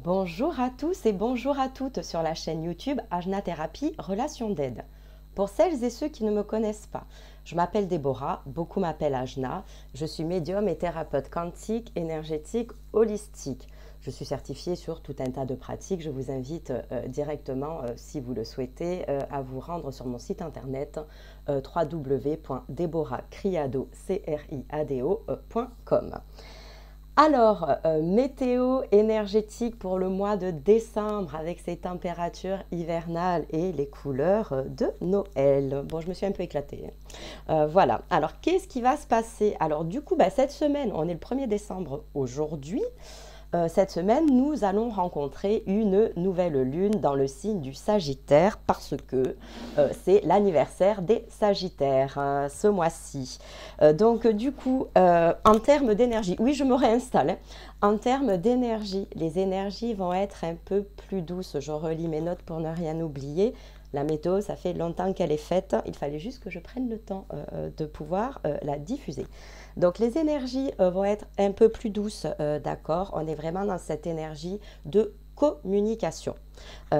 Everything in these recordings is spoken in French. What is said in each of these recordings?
Bonjour à tous et bonjour à toutes sur la chaîne YouTube Ajna Thérapie Relation d'aide. Pour celles et ceux qui ne me connaissent pas, je m'appelle Déborah, beaucoup m'appellent Ajna, je suis médium et thérapeute quantique, énergétique, holistique. Je suis certifiée sur tout un tas de pratiques. Je vous invite directement, si vous le souhaitez, à vous rendre sur mon site internet www.deborahcriado.com. Alors, météo énergétique pour le mois de décembre avec ces températures hivernales et les couleurs de Noël. Bon, je me suis un peu éclatée. Voilà. Alors, qu'est-ce qui va se passer? Alors, du coup, cette semaine, on est le 1er décembre aujourd'hui. Cette semaine, nous allons rencontrer une nouvelle lune dans le signe du Sagittaire parce que c'est l'anniversaire des Sagittaires ce mois-ci. Donc du coup, en termes d'énergie, oui, je me réinstalle. En termes d'énergie, les énergies vont être un peu plus douces. Je relis mes notes pour ne rien oublier. La météo, ça fait longtemps qu'elle est faite. Il fallait juste que je prenne le temps de pouvoir la diffuser. Donc les énergies vont être un peu plus douces, d'accord? On est vraiment dans cette énergie de communication.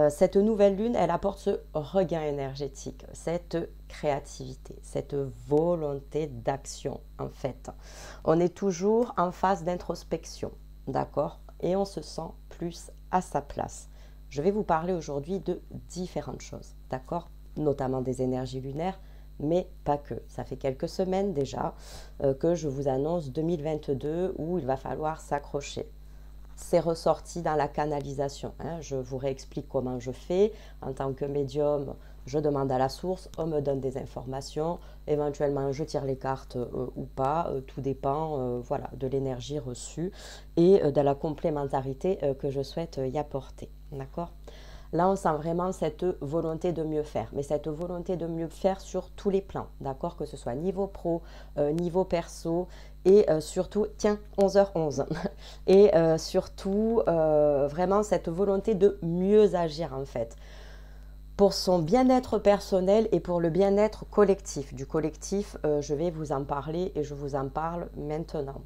Cette nouvelle lune, elle apporte ce regain énergétique, cette créativité, cette volonté d'action en fait. On est toujours en phase d'introspection, d'accord? Et on se sent plus à sa place. Je vais vous parler aujourd'hui de différentes choses, d'accord? Notamment des énergies lunaires, mais pas que. Ça fait quelques semaines déjà que je vous annonce 2022 où il va falloir s'accrocher. C'est ressorti dans la canalisation. Je vous réexplique comment je fais. En tant que médium, je demande à la source, on me donne des informations. Éventuellement, je tire les cartes ou pas. Tout dépend voilà, de l'énergie reçue et de la complémentarité que je souhaite y apporter. D'accord ? Là, on sent vraiment cette volonté de mieux faire, mais cette volonté de mieux faire sur tous les plans, d'accord? Que ce soit niveau pro, niveau perso, et surtout, tiens, 11h11, et surtout, vraiment cette volonté de mieux agir en fait, pour son bien-être personnel et pour le bien-être collectif. Du collectif, je vais vous en parler et je vous en parle maintenant.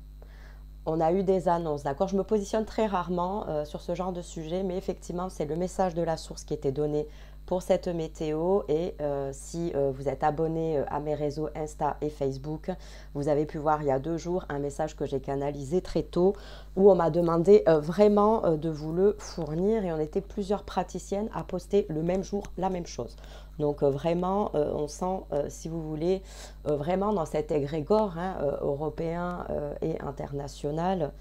On a eu des annonces, d'accord? Je me positionne très rarement sur ce genre de sujet, mais effectivement, c'est le message de la source qui était donné pour cette météo. Et si vous êtes abonné à mes réseaux Insta et Facebook, vous avez pu voir il y a 2 jours un message que j'ai canalisé très tôt où on m'a demandé vraiment de vous le fournir et on était plusieurs praticiennes à poster le même jour la même chose. Donc vraiment, on sent, si vous voulez, vraiment dans cet égrégore européen et international,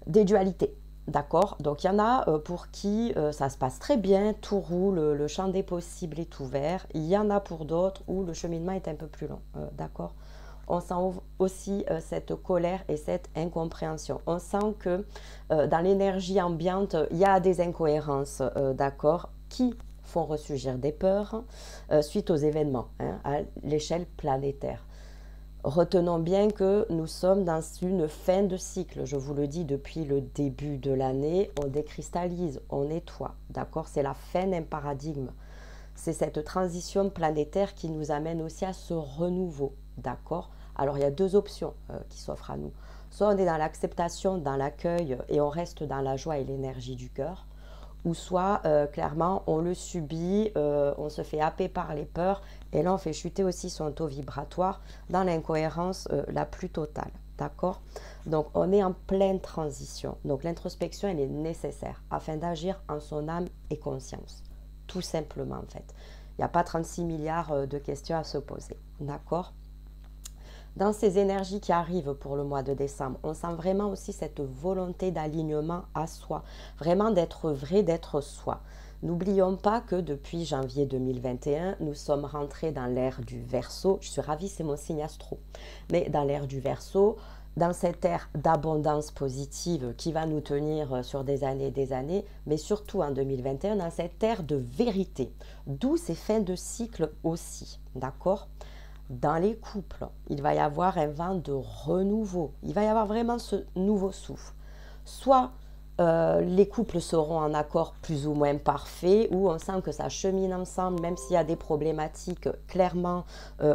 des dualités. D'accord? Donc il y en a pour qui ça se passe très bien, tout roule, le champ des possibles est ouvert. Il y en a pour d'autres où le cheminement est un peu plus long. D'accord? On sent aussi cette colère et cette incompréhension. On sent que dans l'énergie ambiante, il y a des incohérences, d'accord, qui font ressurgir des peurs suite aux événements à l'échelle planétaire. Retenons bien que nous sommes dans une fin de cycle, je vous le dis depuis le début de l'année, on décristallise, on nettoie, d'accord? C'est la fin d'un paradigme. C'est cette transition planétaire qui nous amène aussi à ce renouveau, d'accord? Alors il y a 2 options qui s'offrent à nous. Soit on est dans l'acceptation, dans l'accueil et on reste dans la joie et l'énergie du cœur, ou soit clairement on le subit, on se fait happer par les peurs et là on fait chuter aussi son taux vibratoire dans l'incohérence la plus totale, d'accord? Donc on est en pleine transition, donc l'introspection elle est nécessaire afin d'agir en son âme et conscience, tout simplement en fait. Il n'y a pas 36 milliards de questions à se poser, d'accord? Dans ces énergies qui arrivent pour le mois de décembre, on sent vraiment aussi cette volonté d'alignement à soi, vraiment d'être vrai, d'être soi. N'oublions pas que depuis janvier 2021, nous sommes rentrés dans l'ère du Verseau. Je suis ravie, c'est mon signe astro. Mais dans l'ère du Verseau, dans cette ère d'abondance positive qui va nous tenir sur des années, mais surtout en 2021, dans cette ère de vérité, d'où ces fins de cycle aussi, d'accord? Dans les couples, il va y avoir un vent de renouveau. Il va y avoir vraiment ce nouveau souffle. Soit les couples seront en accord plus ou moins parfait, où on sent que ça chemine ensemble, même s'il y a des problématiques, clairement,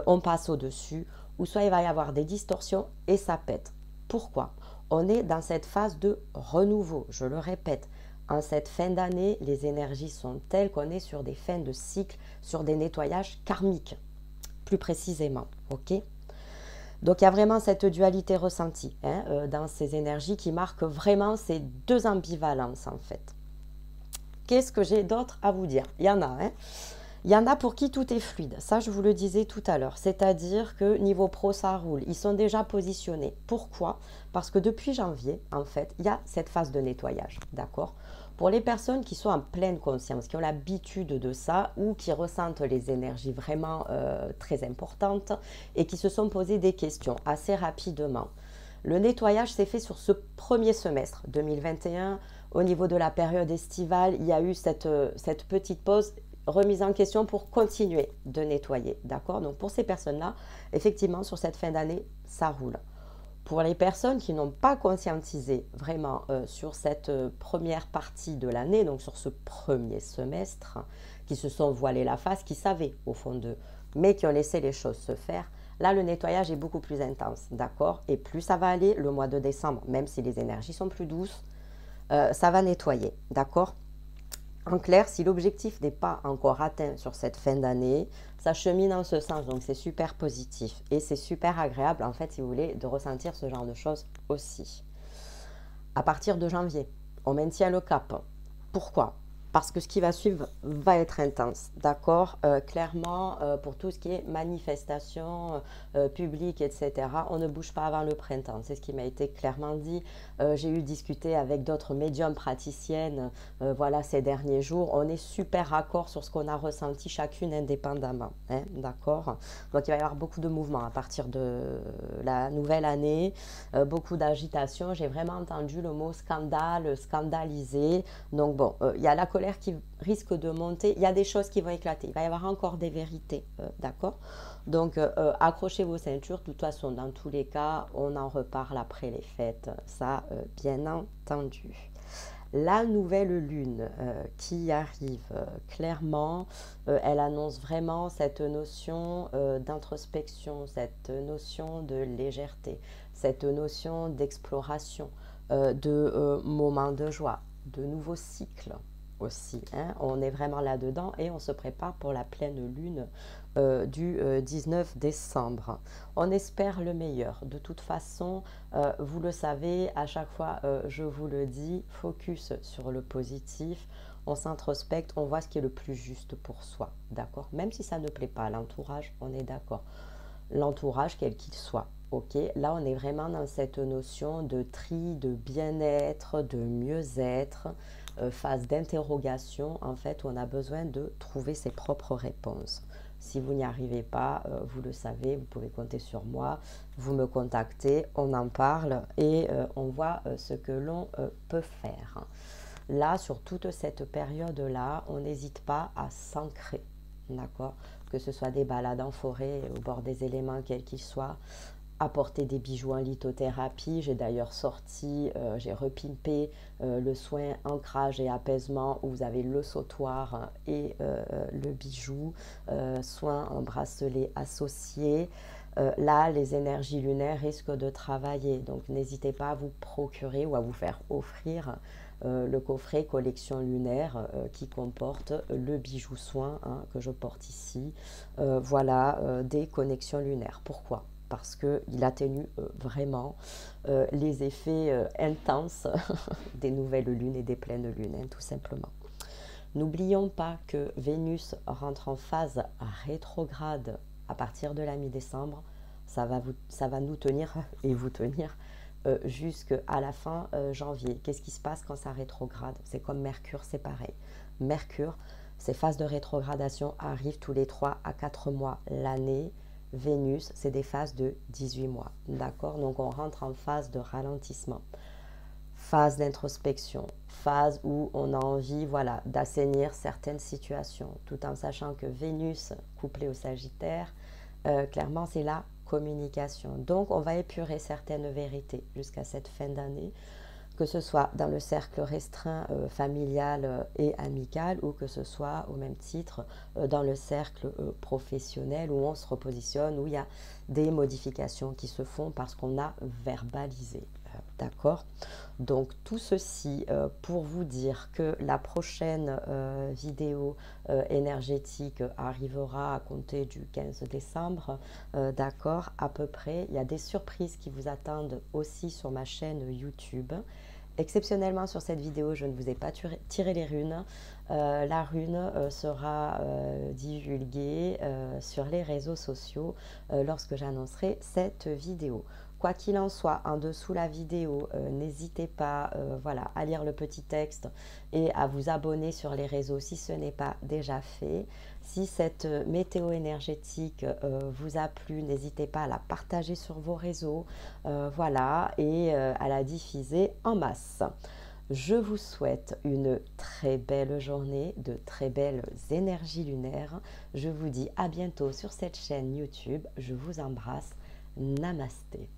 on passe au-dessus. Ou soit il va y avoir des distorsions et ça pète. Pourquoi? On est dans cette phase de renouveau, je le répète. En cette fin d'année, les énergies sont telles qu'on est sur des fins de cycle, sur des nettoyages karmiques, plus précisément. Ok? Donc il y a vraiment cette dualité ressentie dans ces énergies qui marquent vraiment ces deux ambivalences en fait. Qu'est-ce que j'ai d'autre à vous dire? Il y en a, hein. Il y en a pour qui tout est fluide, ça je vous le disais tout à l'heure, c'est-à-dire que niveau pro ça roule, ils sont déjà positionnés. Pourquoi? Parce que depuis janvier, en fait, il y a cette phase de nettoyage, d'accord? Pour les personnes qui sont en pleine conscience, qui ont l'habitude de ça ou qui ressentent les énergies vraiment très importantes et qui se sont posé des questions assez rapidement. Le nettoyage s'est fait sur ce premier semestre 2021. Au niveau de la période estivale, il y a eu cette petite pause, remise en question pour continuer de nettoyer. D'accord? Donc pour ces personnes-là, effectivement, sur cette fin d'année, ça roule. Pour les personnes qui n'ont pas conscientisé vraiment sur cette première partie de l'année, donc sur ce premier semestre, qui se sont voilés la face, qui savaient au fond d'eux, mais qui ont laissé les choses se faire, là le nettoyage est beaucoup plus intense, d'accord? Et plus ça va aller, le mois de décembre, même si les énergies sont plus douces, ça va nettoyer, d'accord? En clair, si l'objectif n'est pas encore atteint sur cette fin d'année, ça chemine en ce sens, donc c'est super positif. Et c'est super agréable, en fait, si vous voulez, de ressentir ce genre de choses aussi. À partir de janvier, on maintient le cap. Pourquoi? Parce que ce qui va suivre va être intense, d'accord? Clairement, pour tout ce qui est manifestation publique, etc., on ne bouge pas avant le printemps. C'est ce qui m'a été clairement dit. J'ai eu discuté avec d'autres médiums praticiennes voilà, ces derniers jours. On est super raccord sur ce qu'on a ressenti chacune indépendamment, hein, d'accord? Donc, il va y avoir beaucoup de mouvements à partir de la nouvelle année, beaucoup d'agitation. J'ai vraiment entendu le mot scandale, scandalisé. Donc, bon, il y a la colère qui risque de monter, il y a des choses qui vont éclater, il va y avoir encore des vérités, d'accord? Donc accrochez vos ceintures, de toute façon dans tous les cas, on en reparle après les fêtes, ça bien entendu. La nouvelle lune qui arrive, clairement, elle annonce vraiment cette notion d'introspection, cette notion de légèreté, cette notion d'exploration, de moments de joie, de nouveaux cycles aussi. Hein. On est vraiment là-dedans et on se prépare pour la pleine lune du 19 décembre. On espère le meilleur. De toute façon, vous le savez, à chaque fois, je vous le dis, focus sur le positif. On s'introspecte, on voit ce qui est le plus juste pour soi, d'accord? Même si ça ne plaît pas à l'entourage, on est d'accord. L'entourage, quel qu'il soit. Ok, là on est vraiment dans cette notion de tri, de bien-être, de mieux-être, phase d'interrogation en fait où on a besoin de trouver ses propres réponses. Si vous n'y arrivez pas, vous le savez, vous pouvez compter sur moi, vous me contactez, on en parle et on voit ce que l'on peut faire. Là, sur toute cette période-là, on n'hésite pas à s'ancrer, d'accord? Que ce soit des balades en forêt, au bord des éléments, quels qu'ils soient, apporter des bijoux en lithothérapie. J'ai d'ailleurs sorti, j'ai repimpé le soin ancrage et apaisement où vous avez le sautoir et le bijou, soin en bracelet associé. Là, les énergies lunaires risquent de travailler, donc n'hésitez pas à vous procurer ou à vous faire offrir le coffret collection lunaire qui comporte le bijou soin que je porte ici. Voilà, des connexions lunaires. Pourquoi? Parce qu'il atténue vraiment les effets intenses des nouvelles lunes et des pleines lunes, hein, tout simplement. N'oublions pas que Vénus rentre en phase rétrograde à partir de la mi-décembre. Ça va nous tenir et vous tenir jusqu'à la fin janvier. Qu'est-ce qui se passe quand ça rétrograde? C'est comme Mercure, c'est pareil. Mercure, ces phases de rétrogradation arrivent tous les 3 à 4 mois l'année. Vénus, c'est des phases de 18 mois. D'accord? Donc on rentre en phase de ralentissement. Phase d'introspection, phase où on a envie voilà, d'assainir certaines situations, tout en sachant que Vénus, couplée au Sagittaire, clairement c'est la communication. Donc on va épurer certaines vérités jusqu'à cette fin d'année, que ce soit dans le cercle restreint familial et amical ou que ce soit au même titre dans le cercle professionnel où on se repositionne, où il y a des modifications qui se font parce qu'on a verbalisé. D'accord? Donc tout ceci pour vous dire que la prochaine vidéo énergétique arrivera à compter du 15 décembre, d'accord, à peu près. Il y a des surprises qui vous attendent aussi sur ma chaîne YouTube. Exceptionnellement sur cette vidéo, je ne vous ai pas tiré les runes. La rune sera divulguée sur les réseaux sociaux lorsque j'annoncerai cette vidéo. Quoi qu'il en soit, en dessous la vidéo, n'hésitez pas voilà, à lire le petit texte et à vous abonner sur les réseaux si ce n'est pas déjà fait. Si cette météo énergétique vous a plu, n'hésitez pas à la partager sur vos réseaux, voilà, et à la diffuser en masse. Je vous souhaite une très belle journée, de très belles énergies lunaires. Je vous dis à bientôt sur cette chaîne YouTube. Je vous embrasse. Namasté.